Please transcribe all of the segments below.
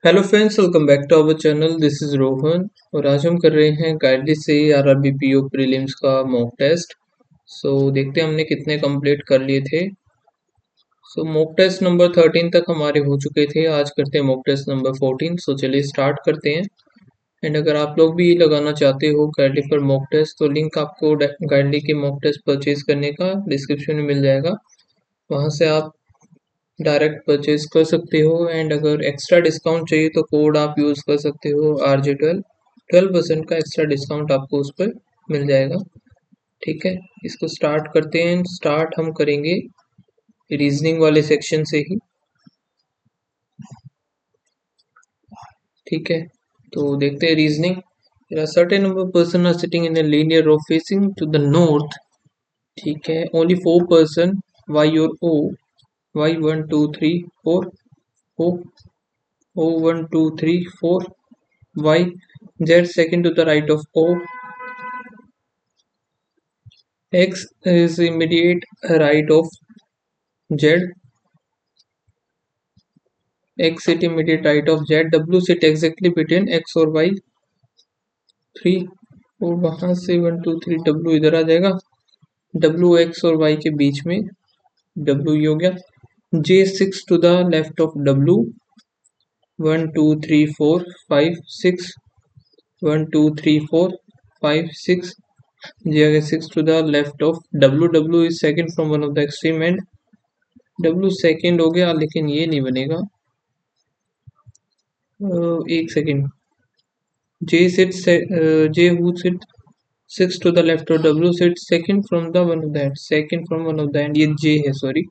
Hello friends, welcome back to our channel. This is Rohan और आज हम कर रहे हैं गाइडली से आरआरबी पीओ प्रीलिम्स का मॉक टेस्ट। देखते हैं हमने कितने कंप्लीट कर लिए थे। मॉक टेस्ट नंबर 13 तक हमारे हो चुके थे। आज करते हैं मॉक टेस्ट नंबर 14। चलिए स्टार्ट करते हैं। एंड अगर आप लोग भी लगाना चाहते हो गाइडली पर मॉक टेस्ट तो लिंक आपको गाइडली के मॉक टेस्ट परचेज करने का डिस्क्रिप्शन में मिल जाएगा। वहाँ से आप डायरेक्ट परचेज कर सकते हो। एंड अगर एक्स्ट्रा डिस्काउंट चाहिए तो कोड आप यूज़ कर सकते हो RJ12। 12% का एक्स्ट्रा डिस्काउंट आपको उस पर मिल जाएगा। ठीक है, इसको स्टार्ट करते हैं। स्टार्ट हम करेंगे रीजनिंग वाले सेक्शन से ही। ठीक है, तो देखते हैं reasoning. Certain number person are sitting in a linear row facing to the north। ठीक है, ओनली 4 पर्सन y और o, y 1 2 3 4, o o 1 2 3 4, y z second to the right of o, x is immediate right of z, x sit immediate right of z, w sit exactly between x और y 3। और वहां से 1 2 3 w इधर आ जाएगा, w x और y के बीच में, w ये हो गया। j 6 to the left of w, 1 2 3 4 5 6, 1 2 3 4 5 6, j again 6 to the left of w, w is second from one of the extreme end, w second हो गया लेकिन ये नहीं बनेगा। एक second, j sits j who sit 6 to the left of w sits second from the one of the end, second from one of the end, ये j है sorry.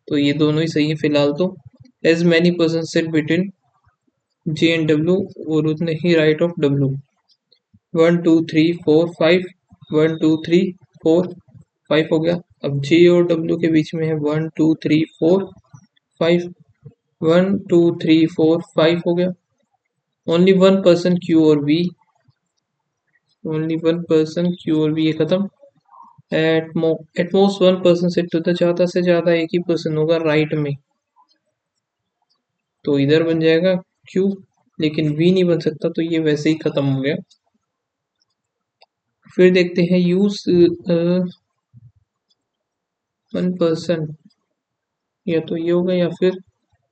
तो ये दोनों ही सही है फिलहाल तो। as many persons sit between j and w, और उतने ही right of w। 1 2 3 4 5, 1 2 3 4 5 हो गया। अब j और w के बीच में है 1 2 3 4 5, 1 2 3 4 5 हो गया। ओनली वन पर्सन Q और V, only one person Q और V, ये खत्म। At most one person sit to the, ज्यादा से ज्यादा एक ही पर्सन होगा राइट में, तो इधर बन जाएगा Q, लेकिन V नहीं बन सकता तो ये वैसे ही खत्म हो गया। फिर देखते हैं यूज वन पर्सन, या तो ये होगा या फिर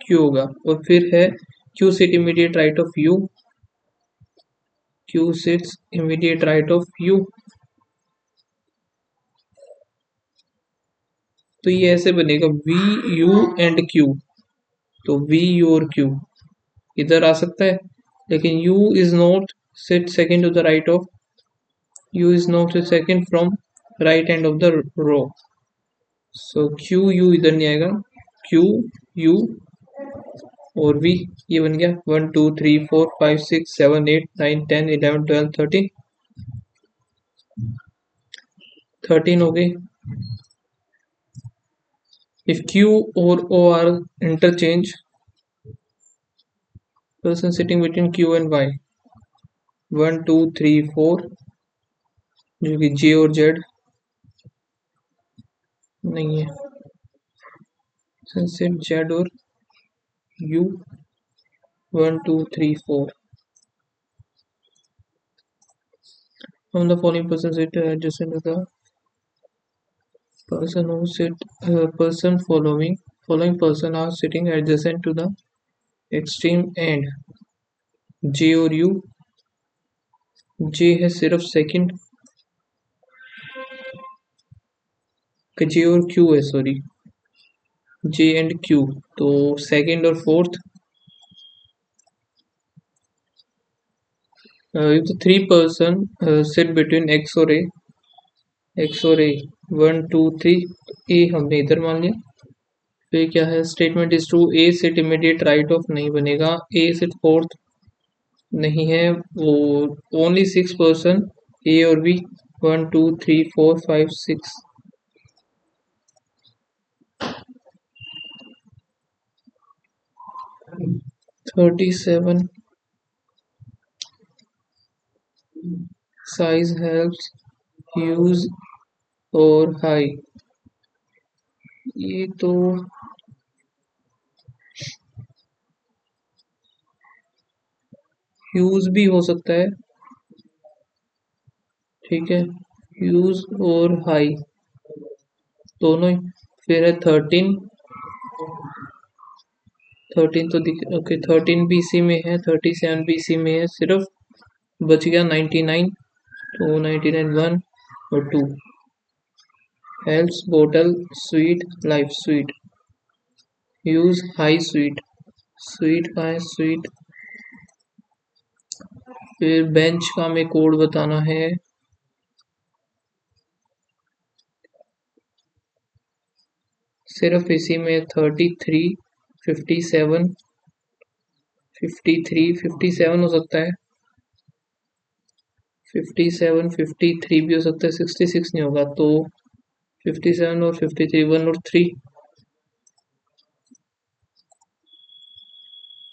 Q होगा। और फिर है Q sit immediate right of U, Q sits immediate right of U। तो ये ऐसे बनेगा V U एंड Q, तो V U और Q इधर आ सकता है, लेकिन U is not sit second to the right of, U is not second from right end of the row. So Q U इधर नहीं आएगा, Q U और V, ये बन गया 1 2 3 4 5 6 7 8 9 10 11 12 13, 13 हो गई। इफ Q और O are interchange, person sitting between Q and Y, 1 2 3 4, जो कि J और Z नहीं है, सिर्फ Z और U, 1 2 3 4। From the following person sit adjacent to the person who sit person following person are sitting adjacent to the extreme end, J और U। J है सिर्फ सेकंड, J और Q है सॉरी, J एंड Q, तो second और fourth. if the three person sit between X और A, X और A 1 2 3, A हमने इधर मान लिया। फिर क्या है, statement is true, A sit immediate right of नहीं बनेगा, ए सिट फोर्थ नहीं है, वो ओनली 6 पर्सन ए और बी, 1 2 3 4 5 6। 37 साइज हेल्प्स यूज और हाई, ये तो ह्यूज भी हो सकता है, ठीक है, ह्यूज और हाई दोनों ही। फिर है 13, 13 तो दिख, ओके 13 बीसी में है, 37 बीसी में है सिर्फ, बच गया 99, तो 99 1 और 2। हेल्स bottle sweet life sweet, use high sweet, sweet का है स्वीट। फिर बेंच का हमें कोड बताना है, सिर्फ इसी में 33 57 53 57 हो सकता है, 57 53 भी हो सकता है, 66 नहीं होगा, तो 57 और 53 1 और 3,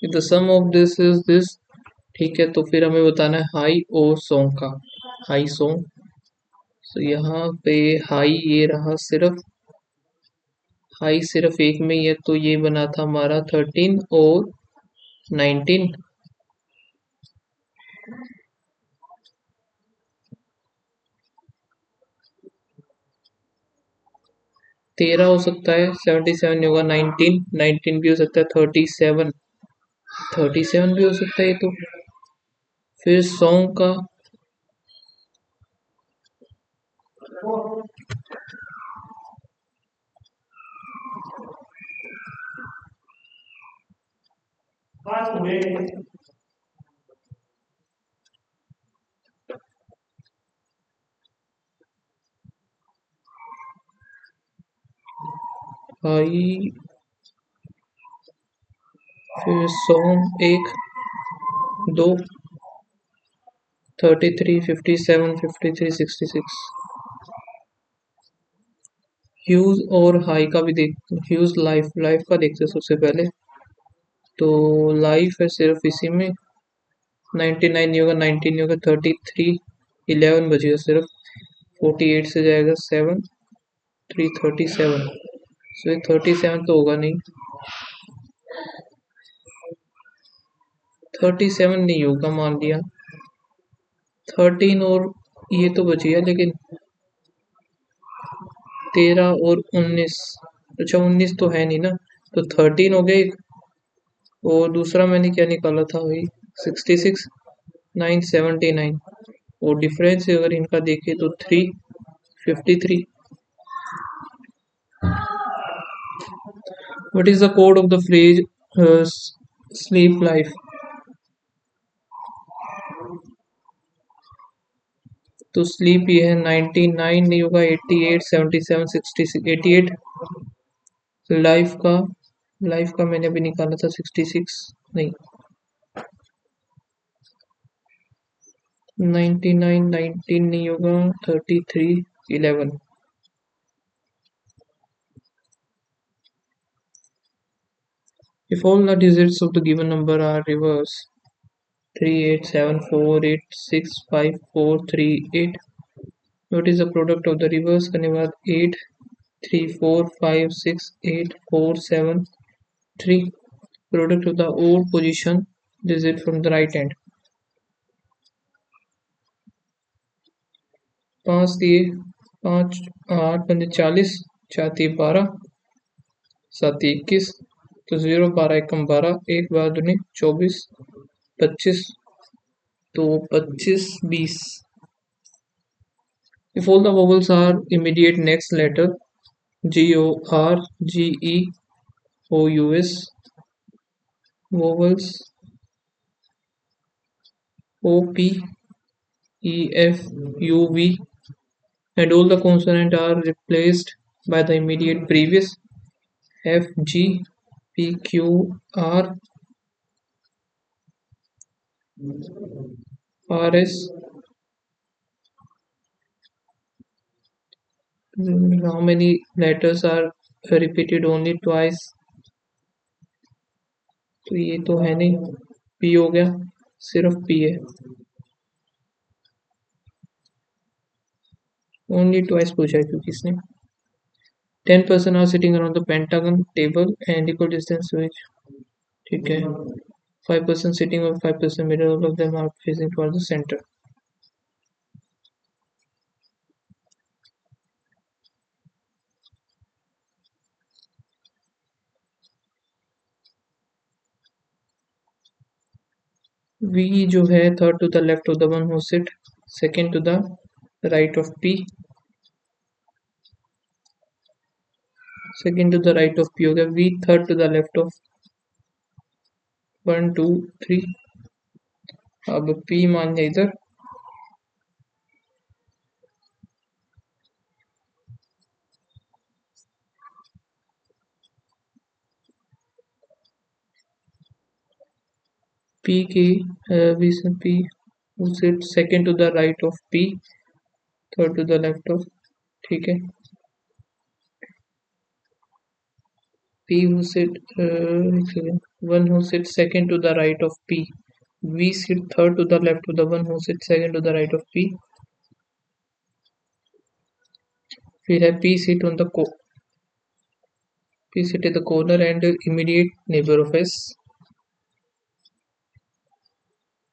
the sum of this is this, ठीक है। तो फिर हमें बताना है हाई और सॉन्ग का, हाई सॉन्ग। तो यहाँ पे हाई ये रहा सिर्फ, हाई सिर्फ एक में ही है, तो ये बना था हमारा 13 और 19, 13 हो सकता है, 77 नहीं होगा, 19 19 भी हो सकता है, 37 37 भी हो सकता है ये तो। फिर सॉन्ग का, हाई, फिर सॉन्ग 1 2 33 57 53 66। ह्यूज और हाई का भी देख, ह्यूज लाइफ, लाइफ का देखते हैं सबसे पहले। तो लाइफ है सिर्फ इसी में, 99 नहीं होगा, 19 नहीं होगा, 33 11 बचेगा सिर्फ, 48 से जाएगा 7 3 37, सो 37 तो होगा नहीं, 37 नहीं होगा मान लिया, 13 और ये तो बच गया, लेकिन 13 और 19, अच्छा 19 तो है नहीं ना, तो 13 हो गया एक, और दूसरा मैंने क्या निकाला था वही 66 979, और डिफरेंस अगर इनका देखें तो 353। What is the code of the phrase sleep life? तो स्लीप ये है 99 नहीं होगा, 88 77 66 88। लाइफ का, लाइफ का मैंने अभी निकाला था 66 नहीं, 99 19 नहीं होगा, 33 11। If all the digits of the given number are reverse, 3874865438, what is the product of the reverse करने के बाद 8 3 4 5 6 8 4 7 3, product of the old position digit from the right hand, 5 दिए, 5 8 पंजे 40, 4 दिए 12, 7 21, तो 0 12 एकम 12, 1 12 दूनी 24 25, तो 25 20। If all the vowels are immediate next letter, G O R G E O U S, vowels O P E F U V, and all the consonants are replaced by the immediate previous, F G P Q R R S, how many letters are repeated only twice? तो ये तो है नहीं, P हो गया, सिर्फ P है, only twice पूछा है क्योंकि इसने। 10 person are sitting around the pentagon table and equal distance which, ठीक है। 5% sitting or 5% middle, all of them are facing towards the center. V जो है third to the left of the one who sit, second to the right of P, second to the right of P हो गया, V third to the left of 1 2 3. अब P मान लिया इधर, P की P who sit second to the right of P, third to the left of, ठीक है, P who sit one who sits second to the right of P, V sit third to the left of the one who sits second to the right of P, फिर है P sit on the P sit at the corner and immediate neighbor of S.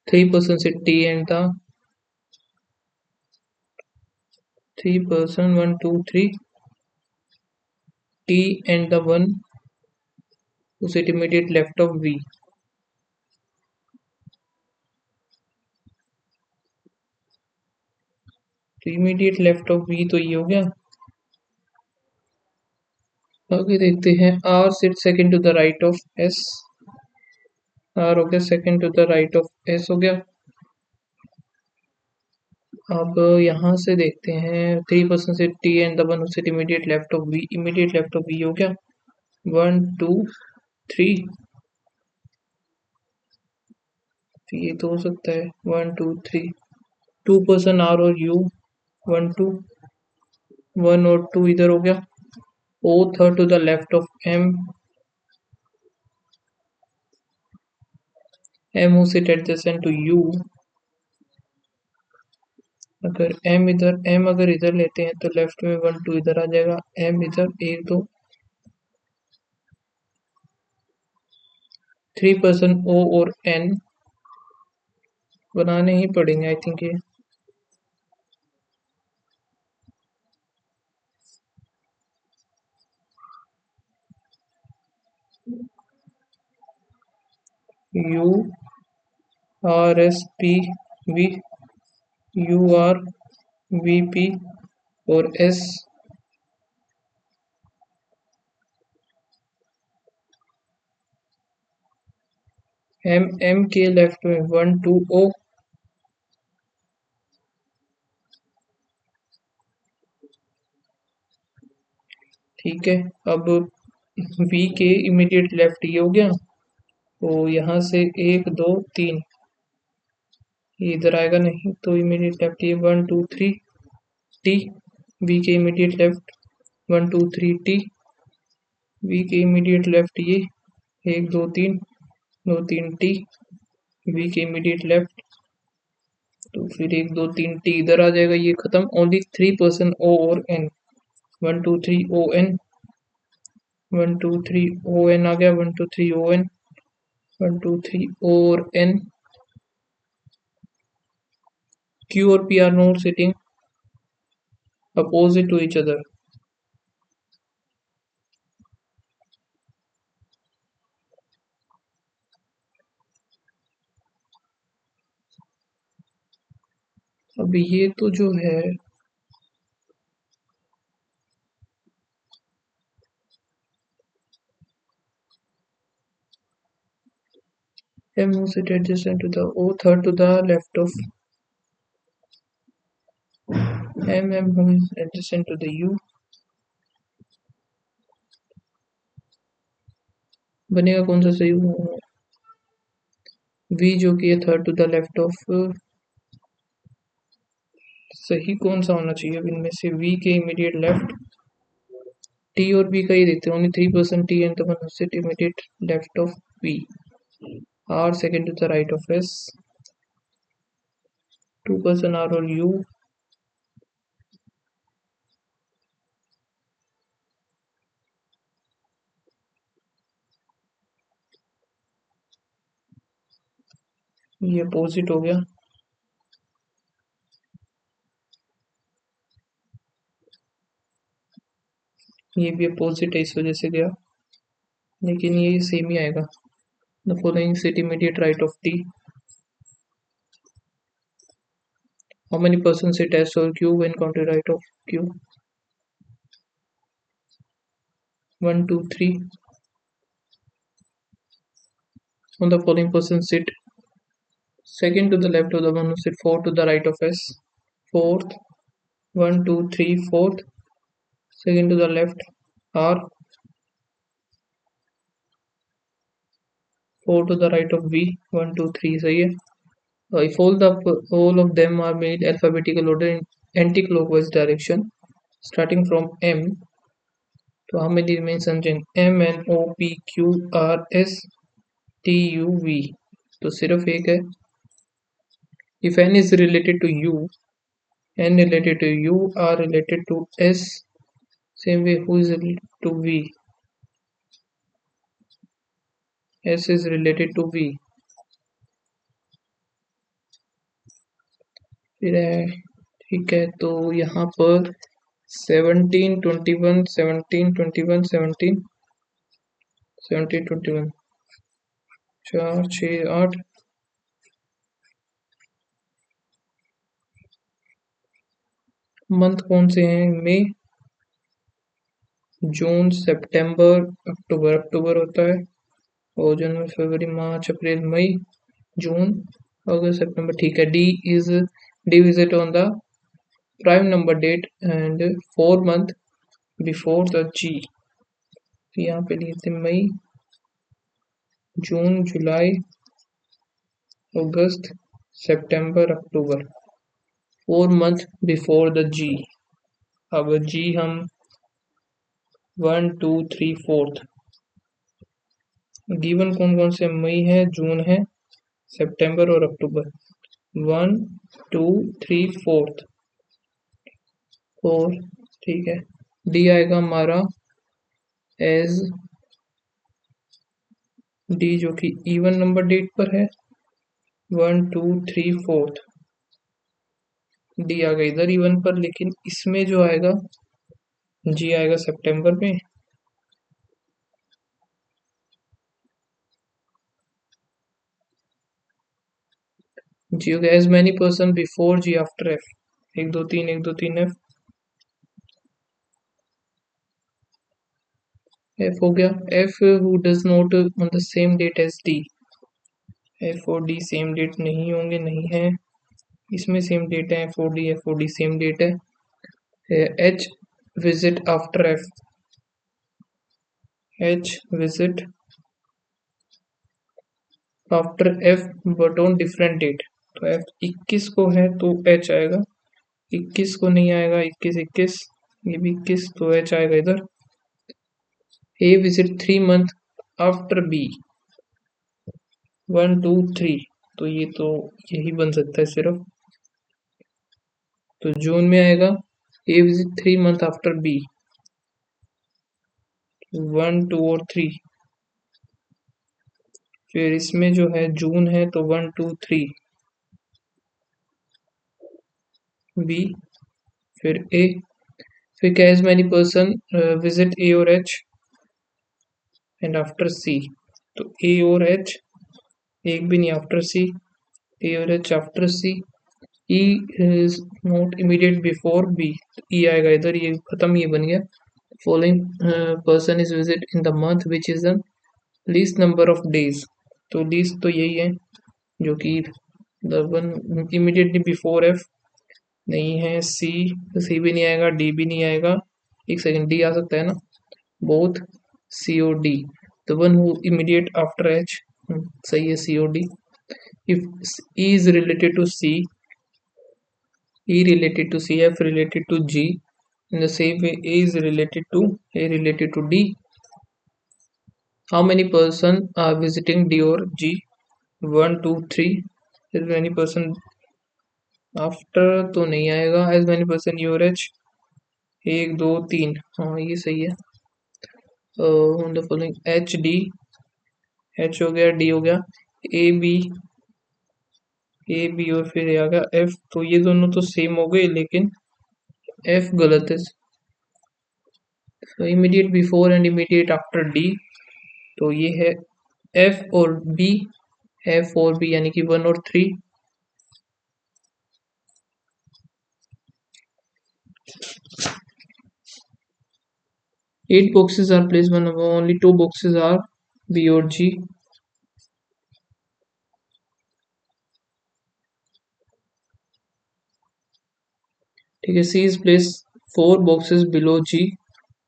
3% sit T and the 3% 1 2 3 T and the one who sit immediate left of V. तो immediate left of V तो ये हो गया। आगे देखते हैं R sit second to the right of S, R हो गया second to the right of S हो गया। अब यहाँ से देखते हैं 3% से T and the one sit immediate left of V, immediate left of V हो गया 1 2 3, ये तो हो सकता है 1 2 3, 2% R और U 1 2, 1 और 2 इधर हो गया, O third to the left of M, M who sit adjacent to U, अगर M अगर इधर लेते हैं तो लेफ्ट में 1 2 इधर आ जाएगा, M इधर 1 2, 3% O और N बनाने ही पड़ेंगे आई थिंक ये। U R S P V, U R V P और S M के लेफ्ट में 1 2 O, ठीक है। अब V के इमीडिएट लेफ्ट ये हो गया, तो यहाँ से 1 2 3 ये इधर आएगा नहीं, तो इमीडिएट लेफ्ट ये 1 2 3 T, V के इमीडिएट लेफ्ट 1 2 3 T, V के इमीडिएट लेफ्ट ये 1 2 3 2 3 T, V के इमीडिएट लेफ्ट, तो फिर 1 2 3 T इधर आ जाएगा, ये खत्म। ओनली 3% O और N, 1 2 3 O N, 1 2 3 O N आ गया, 1 2 3 O N, 1 2 3 O और N, Q और P are not sitting opposite to each other. अब ये तो जो है M who sit adjacent to the O third to the left of M who is adjacent to the U, बनेगा कौन सा सही? V जो कि है third to the left of, सही कौन सा होना चाहिए अब इनमें से? V के इमीडिएट लेफ्ट, T और B का ही देखते हैं, only 3% T and the one who sit immediate left of V, R second to the right of S, 2% R और U, ये अपोजिट हो गया, ये भी अपोजिट है, इस वजह से गया, लेकिन ये सेम ही आएगा। The following sit immediate right of T, how many person sit S और Q when counted right of Q? 1 2 3 on the following person sit second to the left of the one who sit four to the right of S, fourth, 1 2 3 fourth, second to the left R, 4 to the right of V, 1 2 3 सही है। If all of them are made alphabetical order in anti-clockwise direction starting from M, तो how many remains unchanged? M N O P Q R S T U V, तो सिर्फ एक है। If N is related to U, N related to U, R related to S, same way who is related to V? S is related to V। फिर है, ठीक है, तो यहाँ पर 17 21 17 21 17 17 21 4 6 8, मंथ कौन से हैं? मई, जून, सितंबर, अक्टूबर, अक्टूबर होता है, और जनवरी फरवरी मार्च अप्रैल मई जून अगस्त सितंबर, ठीक है। D visit on the prime number date and 4 month before the G, यहाँ पे लिए थे मई जून जुलाई अगस्त सितंबर अक्टूबर, 4 month बिफोर द जी। अब जी हम 1 2 3 4th, गिवन कौन कौन से? मई है, जून है, सितंबर और अक्टूबर, 1 2 3 4th 4, ठीक है। डी आएगा हमारा एज डी जो कि इवन नंबर डेट पर है, 1 2 3 4th, डी आ गया इधर इवन पर, लेकिन इसमें जो आएगा जी आएगा सितंबर में, जी हो गया। As many person before G after F, 1 2 3 1 2 3 F, F हो गया। F who does not on the same date as D, F और डी सेम डेट नहीं होंगे, नहीं है, इसमें सेम डेट है, एफ और डी सेम डेट है। H visit after F, H visit after F but on different date, तो एफ 21 को है तो एच आएगा, 21 को नहीं आएगा, 21 21, ये भी 21, तो एच आएगा इधर। ए विजिट 3 month आफ्टर बी, 1 2 3, तो ये तो यही बन सकता है सिर्फ, तो जून में आएगा। ए विजिट 3 month आफ्टर बी, 1 2 और 3, फिर इसमें जो है जून है तो 1 2 3 बी, फिर ए, फिर क्या? एज मैनी पर्सन विजिट ए और एच एंड आफ्टर सी, तो ए और एच एक भी नहीं आफ्टर सी, ए और H after C, E is not immediate before B, E आएगा इधर, ये खत्म, ये बन गया। Following person is visit in the month which is the least number of days, तो लीस्ट तो यही है जो कि the one immediately before F नहीं है, सी, सी भी नहीं आएगा, डी भी नहीं आएगा, एक सेकंड, डी आ सकता है ना, बोथ सी और D, the one who immediate after H, सही है, सी और D. If E is related to C, E related to C, F related to G. In the same way, A is related to A related to D. How many person are visiting D or G? 1 2 3. As many person after तो नहीं आएगा। As many person E और H, 1 2 3, हाँ ये सही है। On the following H D, H हो गया, D हो गया, A B ए बी और फिर आ गया एफ, तो ये दोनों तो सेम हो गए लेकिन एफ गलत है। तो immediate before and immediate after D, तो ये है एफ और बी, एफ और बी यानी कि 1 और 3। Eight boxes are placed, one only two boxes are B or G. ठीक है, C is placed 4 boxes below G,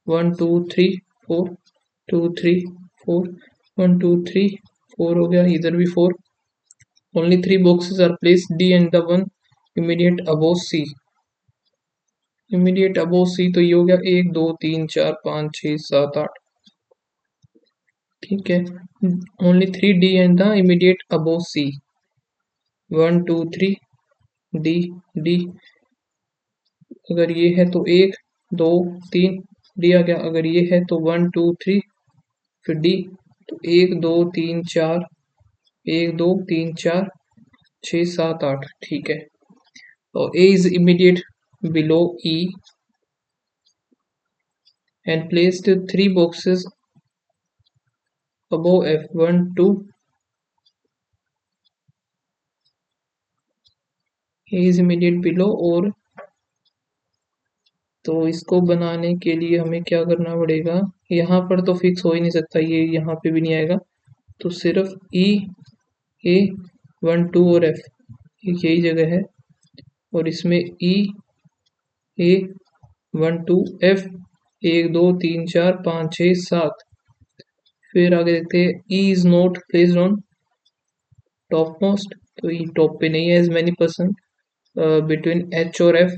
1 2 3 4, 2 3 4, 1 2 3 4 हो गया, इधर भी 4। Only 3 boxes are placed D and the one immediate above C. Immediate above C तो ये हो गया 1 2 3 4 5 6 7 8। ठीक है, only 3D and the immediate above C, 1 2 3 D D। अगर ये है तो 1 2 3 डी आ गया, अगर ये है तो 1 2 3 फिर डी, तो 1 2 3 4, 1 2 3 4 6 7 8। ठीक है, और A is immediate below E and placed 3 boxes above F, 1 2। A is immediate below, और तो इसको बनाने के लिए हमें क्या करना पड़ेगा, यहाँ पर तो फिक्स हो ही नहीं सकता, ये यहाँ पे भी नहीं आएगा, तो सिर्फ ई ए 1 2 और एफ यही जगह है, और इसमें ई ए 1 2 एफ 1 2 3 4 5 6 7। फिर आगे देखते हैं, E is not placed on top most, तो ये टॉप पे नहीं है, as many person between H और एफ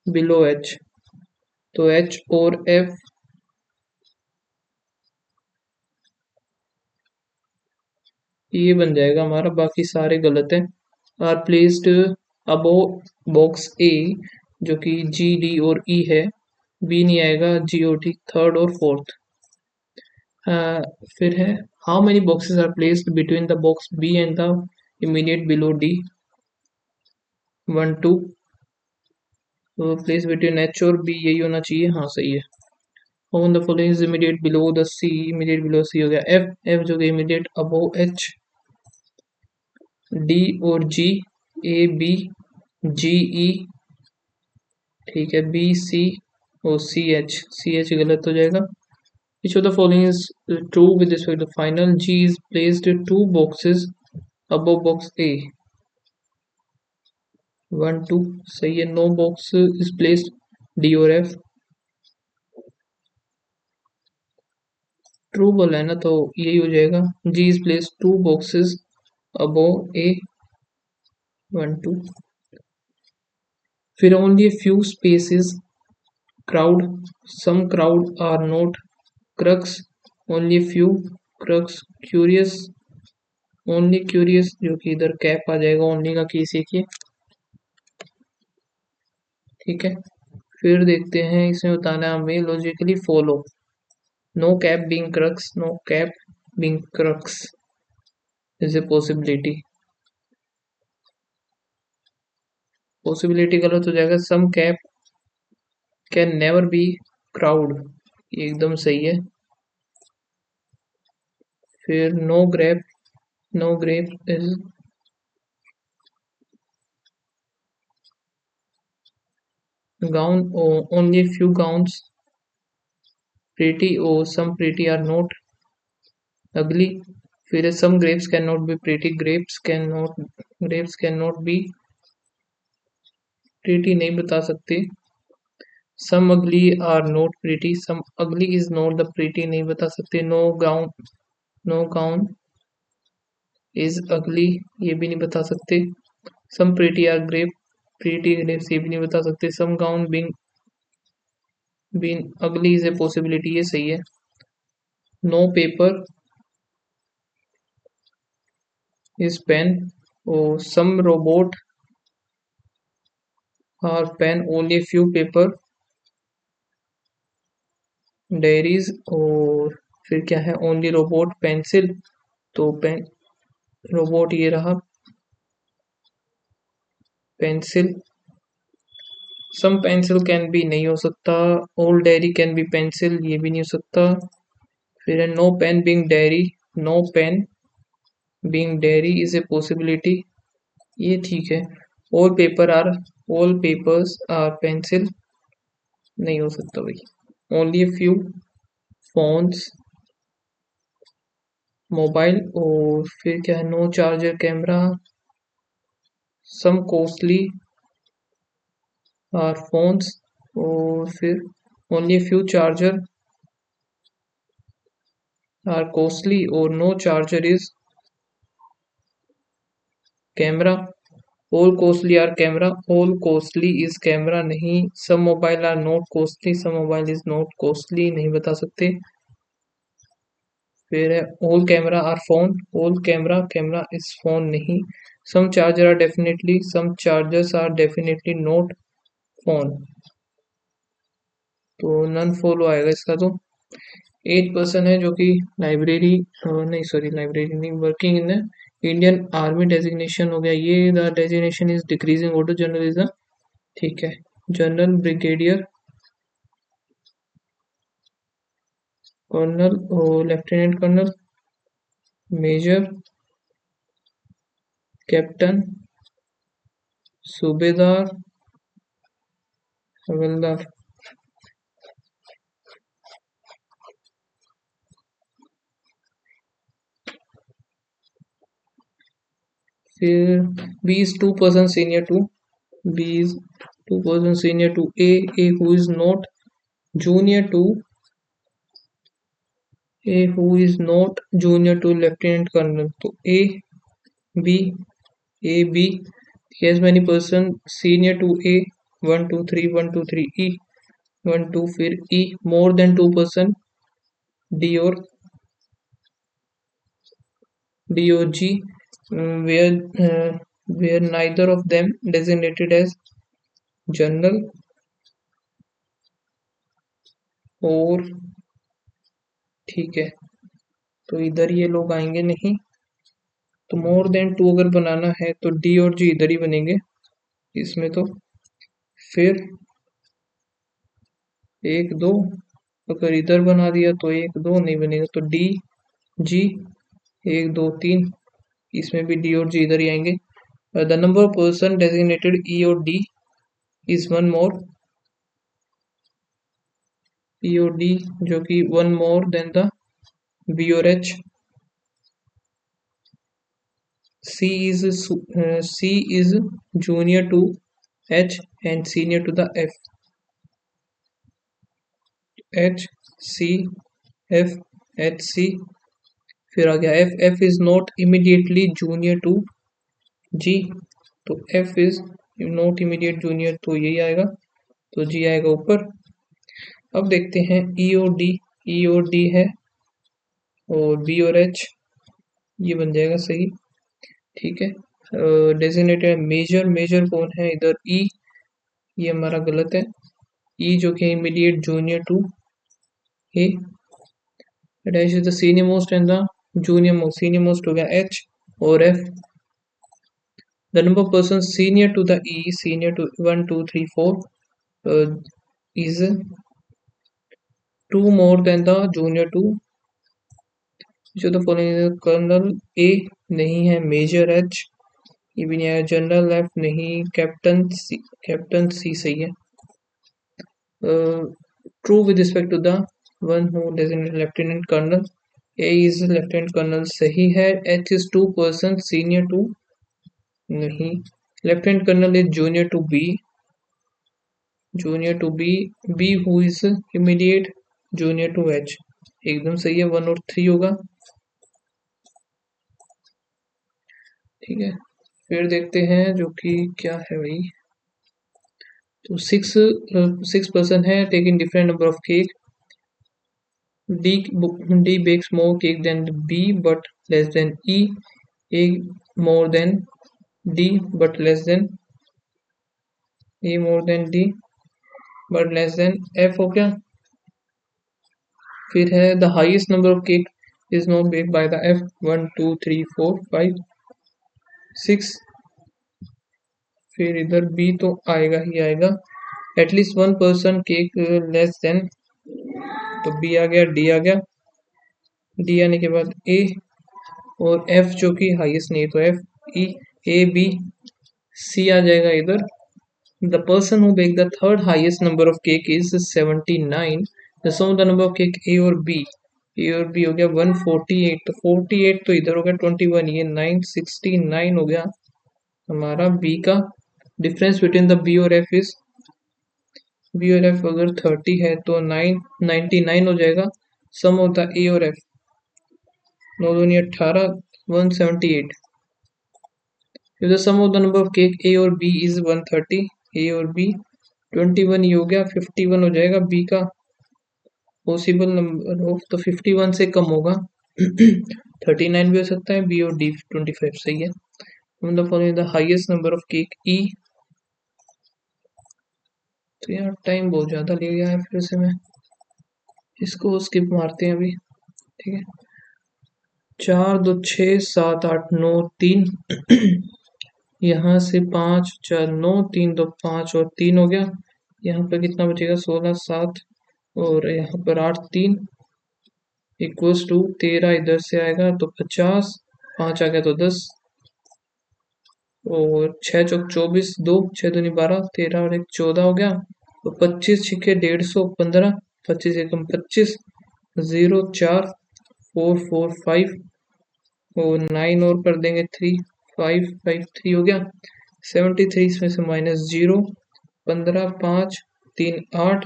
बिलो एच, तो एच और एफ ये बन जाएगा हमारा, बाकी सारे गलत हैं। Are placed above box A, जो कि जी डी और ई है, बी नहीं आएगा, जी और डी थर्ड और फोर्थ। फिर है, how many boxes are placed between the box B and the immediate below D, 1 2। तो प्लेस बिटवीन एच और बी यही होना चाहिए, हाँ सही है। On the following is immediate below the C, immediate below C हो गया एफ, एफ जो कि इमीडिएट अबोव एच, डी और जी, ए बी जी ई, ठीक है, बी सी और सी एच, सी एच गलत हो जाएगा। Which of the following is true with respect to final? G is placed 2 boxes above box A, 1 2 सही है। No box is placed D और F, ट्रू बोला है ना, तो यही हो जाएगा। G is placed 2 boxes above A, 1 2। फिर only a few spaces crowd, some crowd are not crux, only a few crux, curious, only curious जो कि इधर कैप आ जाएगा, ओनली का केस एक ही। ठीक है, फिर देखते हैं, इसमें बताना है हमें logically follow, no cap being crux, no cap being crux is a possibility, possibility गलत हो जाएगा। Some cap can never be crowd, ये एकदम सही है। फिर no grape, no grape is gown, only few gowns pretty, or some pretty are not ugly। फिर some grapes cannot be pretty, grapes cannot be pretty नहीं बता सकते। some ugly are not pretty, some ugly is not the pretty नहीं बता सकते। no gown is ugly ये भी नहीं बता सकते। some pretty are pretty grapes ये भी नहीं बता सकते। some gown being ugly is a possibility, ये सही है। no paper is pen, और some robot are pen, only a few paper diaries, और फिर क्या है, ओनली रोबोट पेंसिल, तो पेन रोबोट ये रहा। Pencil, some pencil can be नहीं हो सकता, old diary can be pencil ये भी नहीं हो सकता। फिर है no pen being diary, no pen being diary is a possibility, ये ठीक है। All paper are, all papers are pencil नहीं हो सकता भाई। Only a few phones, mobile, और फिर क्या है no charger camera, some costly are phones, और फिर only a few charger are costly और no charger is camera, all costly are camera, all costly is camera नहीं, some mobile are not costly, some mobile is not costly नहीं बता सकते। फिर है all camera are phone, all camera camera is phone नहीं, some charger are definitely, some chargers are definitely not phone, तो none follow आएगा इसका। तो 8 पर्सन है जो कि लाइब्रेरी, नहीं सॉरी लाइब्रेरी नहीं, working in Indian army designation हो गया ये, the designation is decreasing, auto journalism ठीक है। जनरल, ब्रिगेडियर, कर्नल और lieutenant colonel, major, captain, subedar, havildar. फिर B is 2 person senior to, B is 2 person senior to A who is not junior to, A who is not junior to lieutenant colonel, तो B A B, as many person senior to a, 1 2 3 1 2 3 e 1 2, फिर e more than 2 person d or g, where where neither of them designated as general और ठीक है, तो इधर ये लोग आएंगे नहीं, तो मोर देन 2 अगर बनाना है तो डी और जी इधर ही बनेंगे इसमें। तो फिर 1 2, अगर इधर बना दिया तो 1 2 नहीं बनेगा, तो डी जी 1 2 3, इसमें भी डी और जी इधर ही आएंगे। The number of person designated E और डी इज 1 मोर, ई और डी जो कि 1 मोर देन द बी और H, C is junior to H and senior to the F, H C F H C, फिर आ गया F, F is not immediately junior to G, तो F is not immediate junior, तो यही आएगा, तो जी आएगा ऊपर। अब देखते हैं ई और डी, ई और डी है और बी और एच, ये बन जाएगा सही ठीक है। डेजिग्नेटेड मेजर, मेजर कौन है इधर ई, ये हमारा गलत है, ई जो कि immediate junior to A, dash is the senior most and the junior most, senior most हो गया एच, और F the number of person senior to the E, senior to 1 2 3 4 is 2 more than the junior 2, जो the following colonel A नहीं है, major H ये भी नहीं है, जनरल लेफ्ट नहीं, कैप्टन सी, कैप्टन सी सही है। True with respect to the one who designated lieutenant colonel, A is lieutenant colonel सही है, H is 2 person senior to नहीं, lieutenant colonel is junior to B, junior to B, B who is immediate junior to H, एकदम सही है, 1 और 3 होगा ठीक है। फिर देखते हैं जो कि क्या है भाई, तो 6 पर्सन है taking different number of cake, D bakes more cake than B but less than E, A more than D but less than, A more than D but less than F हो गया। फिर है the highest number of cake is not bake by the F, 1 2 3 4 5 6, फिर इधर B तो आएगा ही आएगा, at least one person cake less than, तो बी आ गया, डी आ गया, डी आने के बाद ए और एफ जो कि हाईएस्ट नहीं है तो F, E, A B C आ जाएगा इधर। The person who bake the third highest number of cake is 79। The sum of the number of cake A और बी, ए और बी हो गया 148, तो 48 तो इधर हो गया 21, ये 969 हो गया हमारा बी का। डिफरेंस बिटवीन द बी और एफ इज, बी और एफ अगर 30 है तो 999 हो जाएगा। सम ऑफ द ए और एफ, 9 दूनी 18, 178। If the sum of the number of cake A और B is 130, A और B 21 ये हो गया, 51 हो जाएगा B का पॉसिबल नंबर ऑफ, तो 51 से कम होगा 39 भी हो सकता है, B और D 25 सही है। Following the highest number of cake E, तो यार टाइम बहुत ज़्यादा ले गया है, फिर से मैं इसको स्किप मारते हैं अभी, ठीक है। 4 2 6 7 8 9 3 यहाँ से 5 4 9 3 2 5 और 3 हो गया, यहाँ पर कितना बचेगा 16 7 और यहाँ पर 8 3 इक्वल्स टू 13, इधर से आएगा तो 50, 5 आ गया तो 10 और 6 चौक 24, 2 6 दूनी 12, 13 और 1 14 हो गया, तो 25 छिके 150, 15, 25 एकम 25, 0 4 4 4 5 और 9 और कर देंगे 3 5 5 3 हो गया, 73 इसमें से माइनस 0, 15 5 3 8,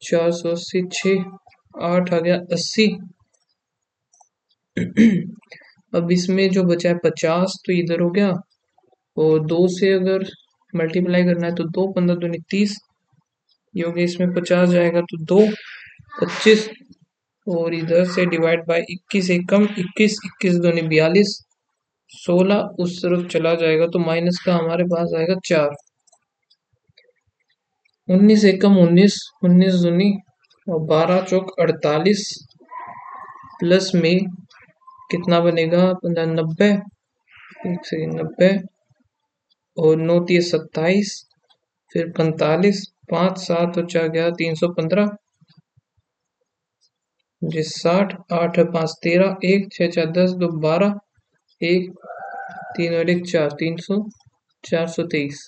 480 6 8 आ गया 80। अब इसमें जो बचा है 50 तो इधर हो गया, और 2 से अगर मल्टीप्लाई करना है तो 2 15 दूनी 30, ये हो गया, इसमें 50 जाएगा तो 2 25 और इधर से डिवाइड बाय 21 एकम 21, 21 दूनी 42, 16 उस तरफ चला जाएगा तो माइनस का हमारे पास आएगा 4, 19 एकम 19, 19 दूनी और 12 चौक 48, प्लस में कितना बनेगा 90, 90 और 9 30 27, फिर 45, 5 7 और 4 11 315, जी 60, 8 5 13, 1 6 4 10 2 12, 1 3 और 1 4, 300, 423,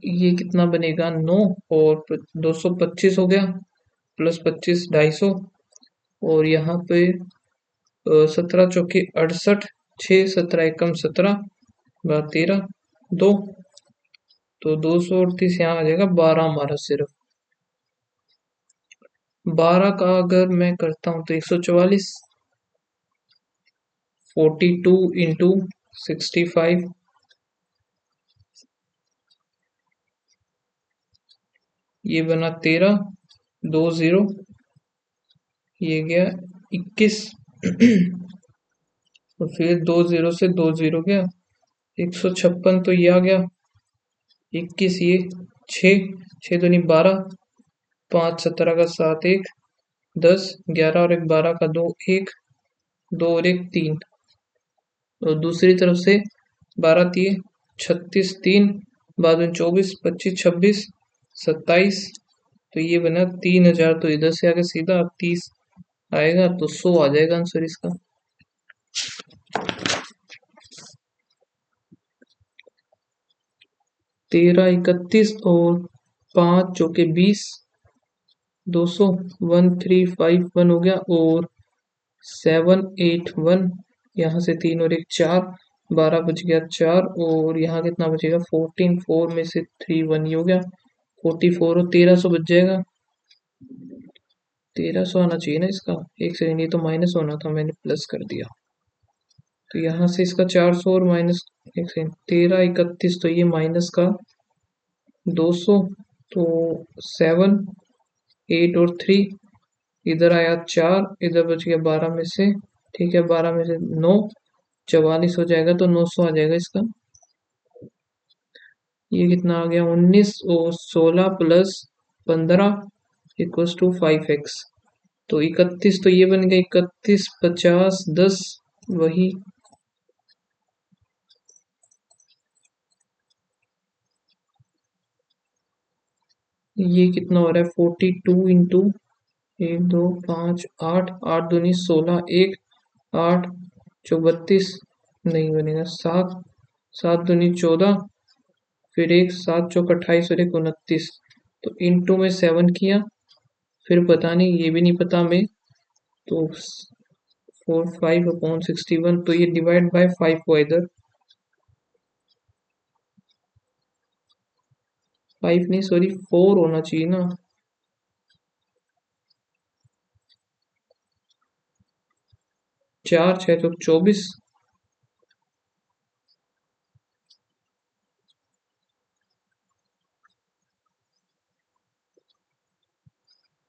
ये कितना बनेगा 9 और 225 हो गया, प्लस 25 250 और यहाँ पे 17 चौके 68, 6 17 एकम 17 13 2, तो 238 यहाँ आ जाएगा 12 हमारा सिर्फ। 12 का अगर मैं करता हूँ तो 144, 42 इंटू 65, ये बना 13, 2 0, ये गया 21 और फिर 2 0 से 2 0 गया, 156 तो ये आ गया, 21 ये 6 6 दूनी 12, 5 17 का 7 1 10 11 और 1 12 का 2 1 2 और 1 3, और दूसरी तरफ से 12 3 36 3, बाद में 24 25 26 27, तो ये बना 3000, तो इधर से आगे सीधा 30 आएगा तो 100 आ जाएगा आंसर इसका। 13 31 और 5 चौके 20, 200 1351 हो गया और 781, यहाँ से 3 और 1 4, 12 बच गया 4 और यहाँ कितना बचेगा 14, 4 में से 3 1 ये हो गया 44 और 1300 बच जाएगा। 1300 आना चाहिए ना इसका, एक सेकंड, ये तो माइनस होना था, मैंने प्लस कर दिया, तो यहाँ से इसका 400 और माइनस, एक सेकंड, 13 31 तो ये माइनस का 200, तो 7 8 और 3, इधर आया 4, इधर बच गया 12 में से, ठीक है 12 में से 9, 44 हो जाएगा तो 900 आ जाएगा इसका। ये कितना आ गया 19 और 16 प्लस 15 इक्वल्स टू 5x, तो 31, तो ये बन गया 31 50 10, वही ये कितना हो रहा है 42 इंटू 1 2 5 8 8 दूनी 16 1 8 32 नहीं बनेगा 7 7 दूनी 14 फिर एक 7 चौक 28 और एक 29 तो इंटू में 7 किया फिर पता नहीं ये भी नहीं पता हमें तो 4 5/61 तो ये डिवाइड बाय 5 हुआ इधर 5 नहीं सॉरी 4 होना चाहिए ना 4 6 तो 24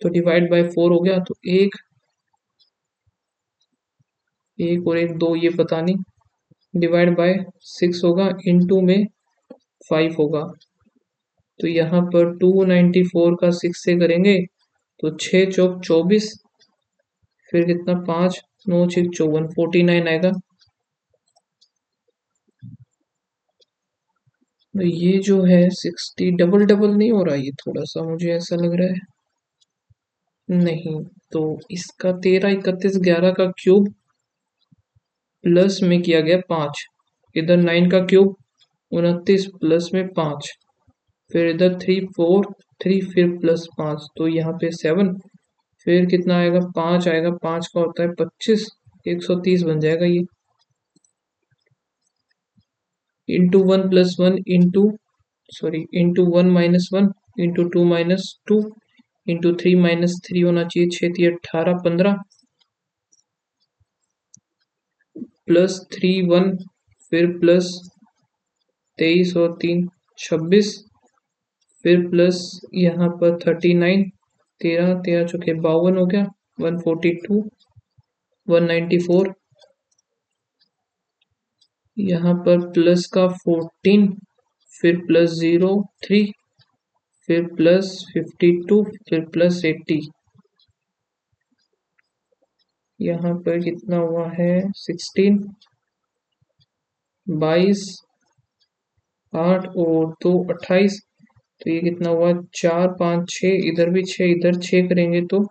तो डिवाइड बाय 4 हो गया तो एक एक और एक दो ये पता नहीं डिवाइड बाय 6 होगा इनटू में 5 होगा तो यहाँ पर 294 का 6 से करेंगे तो 6 चौक 24 फिर कितना 5 9 6 54 49 आएगा तो ये जो है 60 डबल डबल नहीं हो रहा ये थोड़ा सा मुझे ऐसा लग रहा है नहीं तो इसका 13 31 11 का क्यूब प्लस में किया गया 5 इधर 9 का क्यूब 29 प्लस में 5 फिर इधर 3 4 3 फिर प्लस 5 तो यहाँ पे 7 फिर कितना आएगा 5 आएगा 5 का होता है 25 130 बन जाएगा ये into 1 + 1 into sorry into 1 - 1 into 2 - 2 into 3 - 3 होना चाहिए 6 3 18 15 प्लस 3 1 फिर प्लस 23 और 3 26 फिर प्लस यहाँ पर 39 13 13 चौके 52 हो गया 142 194 यहाँ पर प्लस का 14 फिर प्लस 0 3 फिर प्लस 52 फिर प्लस 80 यहाँ पर कितना हुआ है 16 22 8 और 2 28 तो ये कितना हुआ 4 5 6 इधर भी 6 इधर 6 करेंगे तो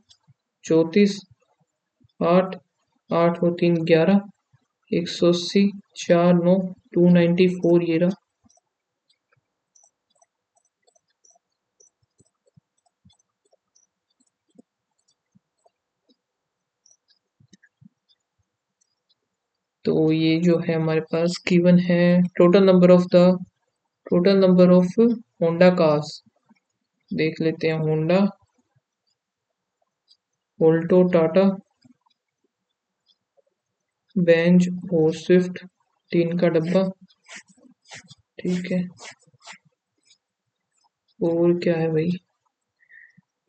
34 8 8 और 3 11 180 4 9 294 ये रहा तो ये जो है हमारे पास गिवन है total number of Honda cars देख लेते हैं होंडा ऑल्टो टाटा बेंज और स्विफ्ट 3 का डब्बा ठीक है और क्या है भाई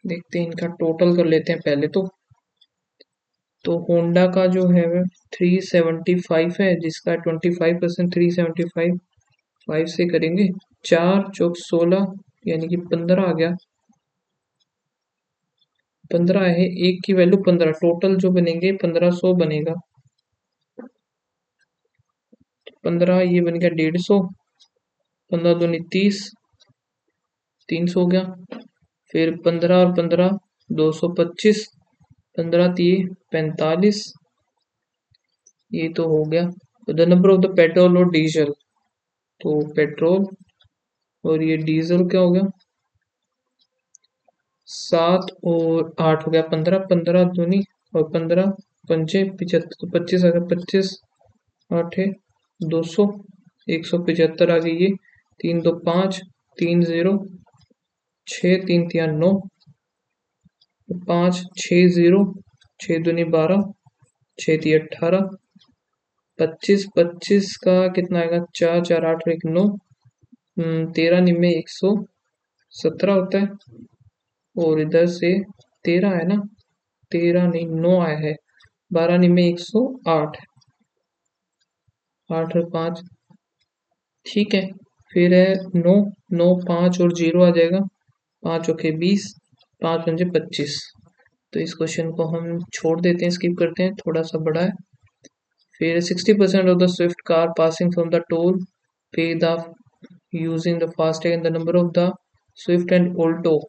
देखते हैं इनका टोटल कर लेते हैं पहले तो होंडा का जो है 375 है जिसका 25% 375 5 से करेंगे 4 चौक 16 यानी कि 15 आ गया 15 है एक की वैल्यू 15 टोटल जो बनेंगे 1500 बनेगा 15 ये बन गया 150 15 दूनी 30 300 हो गया फिर 15 और 15 225 15 3 45 ये तो हो गया तो the number of the petrol और डीजल तो पेट्रोल और ये डीजल क्या हो गया 7 और 8 हो गया 15 15 दूनी और 15 पंचे 75 तो 25 आ गया 25 8 है 200 175 आ गई ये 3 2 5 3 0 6 3 3 9 5 6 0 6 दूनी 12 6 3 18 25 25 का कितना आएगा 4 4 8 1 9 13 निम्न 117 होता है और इधर से 13 है ना 13 नहीं 9 आया है 12 निम्न 108 8 और 5 ठीक है फिर है 9 9 5 और 0 आ जाएगा 5 ओके 20 5 पंजे 25 तो इस क्वेश्चन को हम छोड़ देते हैं स्किप करते हैं थोड़ा सा बड़ा है फिर 60% of the swift car passing from the toll pay the using the fast tag and the number of the swift and alto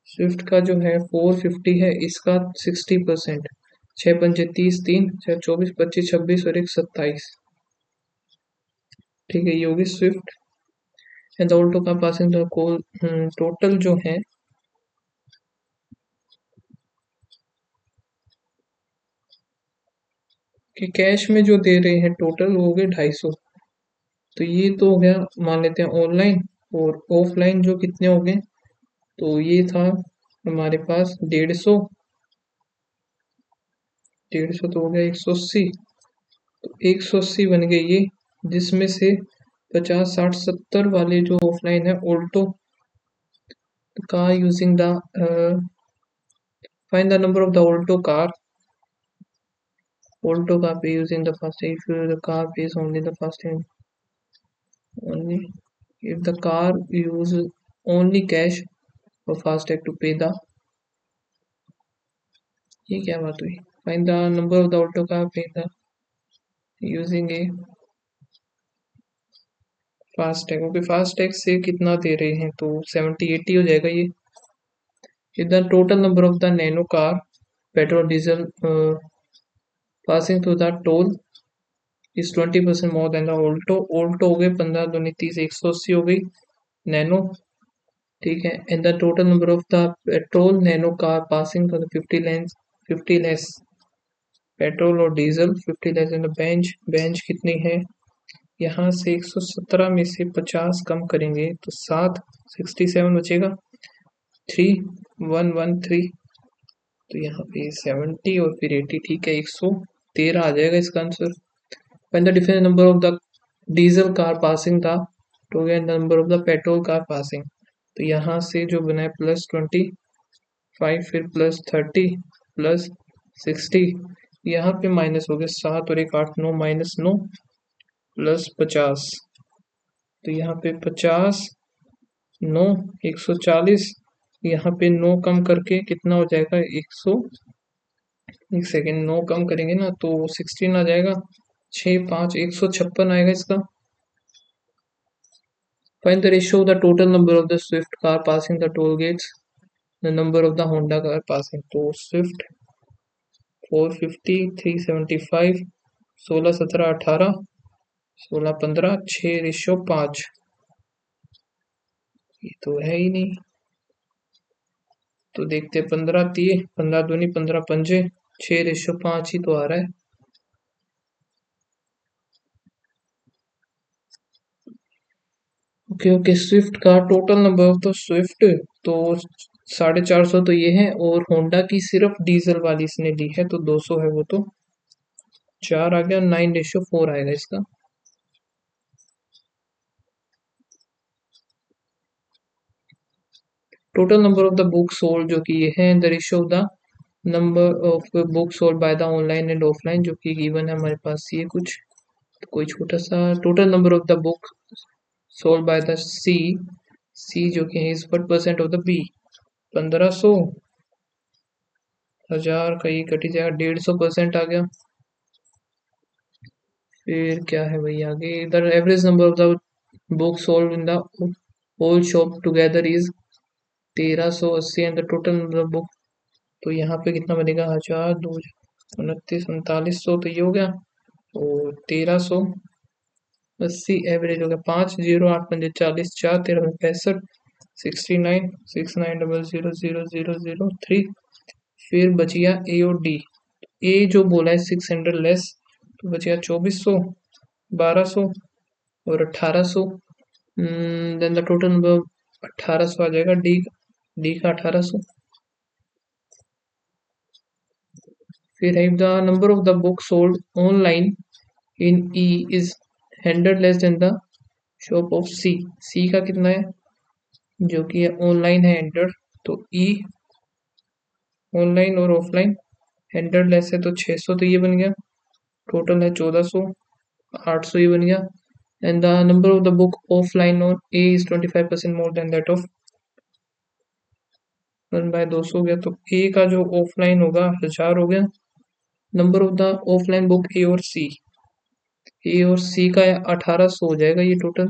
Swift का जो है 450 है, इसका 60%। 6 पंजे 30, 3 6 24 25 26 और 1 27। ठीक है, ये होगी स्विफ्ट। एंड ऑल्टो का पासिंग द कोल टोटल जो है कि कैश में जो दे रहे हैं टोटल वो हो गए 250। तो ये तो हो गया, मान लेते हैं ऑनलाइन। और ऑफलाइन जो कितने हो गए, तो ये था हमारे पास 150। 150 तो हो गया 180। तो 180 बन गए ये, जिसमें से 50 60 70 वाले जो ऑफलाइन है Alto car using the find the number of the Alto car पे using the first if the car pays only the first time only if the car use only cash or fast to pay the, ये क्या बात हुई, find the number of the auto car pay the using a FASTag. Okay, FASTag से कितना दे रहे हैं, तो 70 80 हो जाएगा ये। If the total number of the nano car petrol diesel passing through the toll is 20% more than the Alto. Alto हो गए 15 दूनी 30, 180 हो गई नैनो। ठीक है, and the total number of the petrol Nano car passing through the 50 less petrol और diesel 50 less in the bench. Bench कितनी है, यहाँ से 117 में से 50 कम करेंगे तो 7 67 बचेगा। 3113। तो यहाँ पे 70 और फिर 80। ठीक है, 113 आ जाएगा इसका answer. Find the difference number of the diesel car passing था, तो गया number of the petrol car passing. तो यहाँ से जो बना है +25, फिर +30 +60, यहाँ पे माइनस हो गया 7 और 1 8 9 -9 +50। तो यहाँ पे 50 9 140, यहाँ पे 9 कम करके कितना हो जाएगा 100। एक सेकेंड, 9 कम करेंगे ना तो 16 आ जाएगा। 6 5 156 आएगा इसका। Find the ratio of the total number of the Swift car passing the toll gates the number of the Honda car passing. तो स्विफ्ट 450 375 16 17 18 16 15 6:5। ये तो है ही नहीं, तो देखते 15 3 15 दूनी 15 पंजे 6:5 ही तो आ रहा है। ओके ओके, स्विफ्ट का total number of the Swift तो 450 तो ये है, और होंडा की सिर्फ डीजल वाली इसने ली है तो 200 है, वो तो 4 आ गया। 9:4 आएगा इसका। Total number of the book sold जो कि ये है, the ratio of the number of book sold by the online and offline जो कि गिवन है हमारे पास ये कुछ। तो कोई छोटा सा total number of the book sold by the C जो कि है is what percent of the B. 1500, 1000 का ये कटी जाएगा, 150% आ गया। फिर क्या है भाई आगे, इधर average number of the book sold in the whole shop together is 1380 and the total number of book. तो यहाँ पे कितना बनेगा, 1000 2 29 3900, तो ये हो गया। और 1380 एवरेज हो गया। 5 0 8 5 40 4 13 65 69 69000003। फिर बच गया ए और डी। ए जो बोला है 600 लेस, तो बच गया 2400 1200 और 1800। देन द टोटल नंबर 1800 आ जाएगा। डी का 1800। फिर है the number of the book sold online in E is 100 less than the shop of C. C का कितना है, जो कि ऑनलाइन है 100, तो ई ऑनलाइन और ऑफलाइन 100 लेस है तो 600, तो ये बन गया। टोटल है 1400, 800 ये बन गया। And the number of the book offline on A is 25% more than that of 1/200 हो गया। तो ए का जो ऑफलाइन होगा 1000 हो गया। Number of the offline book A और सी का 1800 हो जाएगा ये टोटल।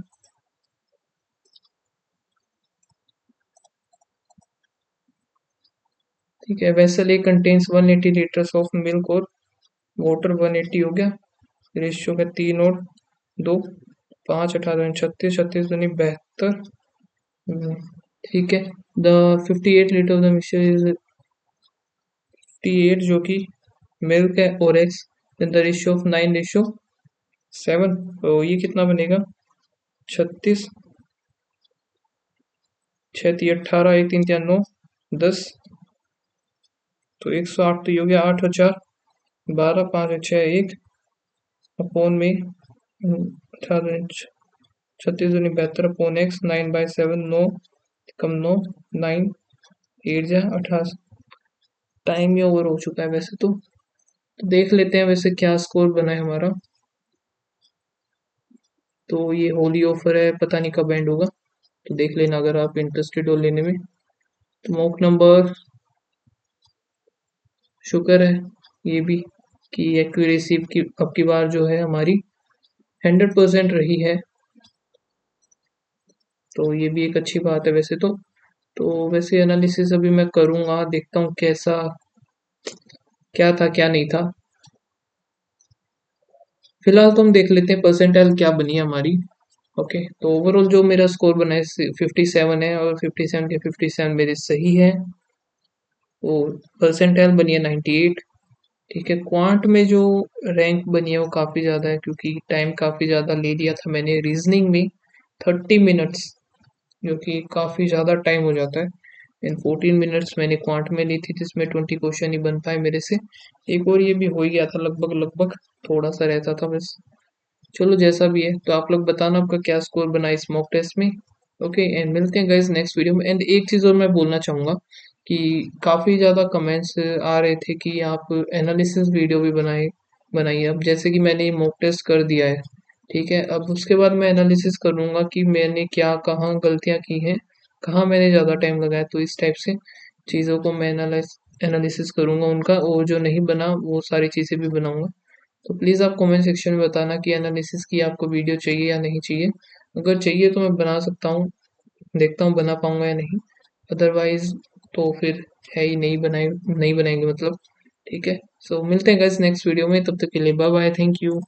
ठीक है। Vessel A contains 180 litres of milk और वाटर 180 हो गया। रेशियो का 3 और 2, 5 18 36, 36 दूनी 72। ठीक है। The 58 litre of the mixture is 58 जो कि मिल्क है और x, then the ratio of 9:7। तो ये कितना बनेगा? 36, 6 3 18, 1 3 4 9 10, तो 108। तो ये हो गया 8 और 4 12, 5 और 6 1 अपोन में 18 36 दूनी 72 अपोन एक्स, 9/7 9 कम 9 9 8 जा 18। टाइम ही ओवर हो चुका है वैसे तो देख लेते हैं वैसे क्या स्कोर बना है हमारा। तो ये होली ऑफर है, पता नहीं कब एंड होगा, तो देख लेना अगर आप इंटरेस्टेड हो लेने में। तो मॉक नंबर, शुक्र है ये भी कि एक्यूरेसी की अब की बार जो है हमारी 100% रही है, तो ये भी एक अच्छी बात है वैसे तो वैसे एनालिसिस अभी मैं करूँगा, देखता हूँ कैसा क्या था क्या नहीं था। फिलहाल तो हम देख लेते हैं परसेंटाइल क्या बनी है हमारी। ओके, तो ओवरऑल जो मेरा स्कोर बना है 57 है, और 57 के 57 मेरे सही है। और परसेंटाइल बनी है 98। ठीक है। क्वांट में जो रैंक बनी है वो काफ़ी ज़्यादा है, क्योंकि टाइम काफ़ी ज़्यादा ले लिया था मैंने रीजनिंग में, 30 मिनट्स, जो कि काफ़ी ज़्यादा टाइम हो जाता है। इन 14 मिनट्स मैंने क्वांट में ली थी, जिसमें 20 क्वेश्चन ही बन पाए मेरे से। एक और ये भी हो ही गया था लगभग लगभग, थोड़ा सा रहता था बस। चलो जैसा भी है, तो आप लोग बताना आपका क्या स्कोर बना इस मॉक टेस्ट में। ओके, एंड मिलते हैं गाइस नेक्स्ट वीडियो में। एंड एक चीज़ और मैं बोलना चाहूँगा कि काफ़ी ज़्यादा कमेंट्स आ रहे थे कि आप एनालिसिस वीडियो भी बनाइए। अब जैसे कि मैंने ये मॉक टेस्ट कर दिया है, ठीक है, अब उसके बाद मैं एनालिसिस करूँगा कि मैंने क्या कहाँ गलतियाँ की हैं, कहाँ मैंने ज़्यादा टाइम लगाया। तो इस टाइप से चीज़ों को मैं एनालिसिस करूँगा उनका, और जो नहीं बना वो सारी चीज़ें भी बनाऊँगा। तो प्लीज़ आप कमेंट सेक्शन में बताना कि एनालिसिस की आपको वीडियो चाहिए या नहीं चाहिए। अगर चाहिए तो मैं बना सकता हूँ, देखता हूँ बना पाऊँगा या नहीं। अदरवाइज़ तो फिर है ही, नहीं बनाएंगे मतलब। ठीक है। सो मिलते हैं गाइस नेक्स्ट वीडियो में, तब तक के लिए बाय बाय, थैंक यू।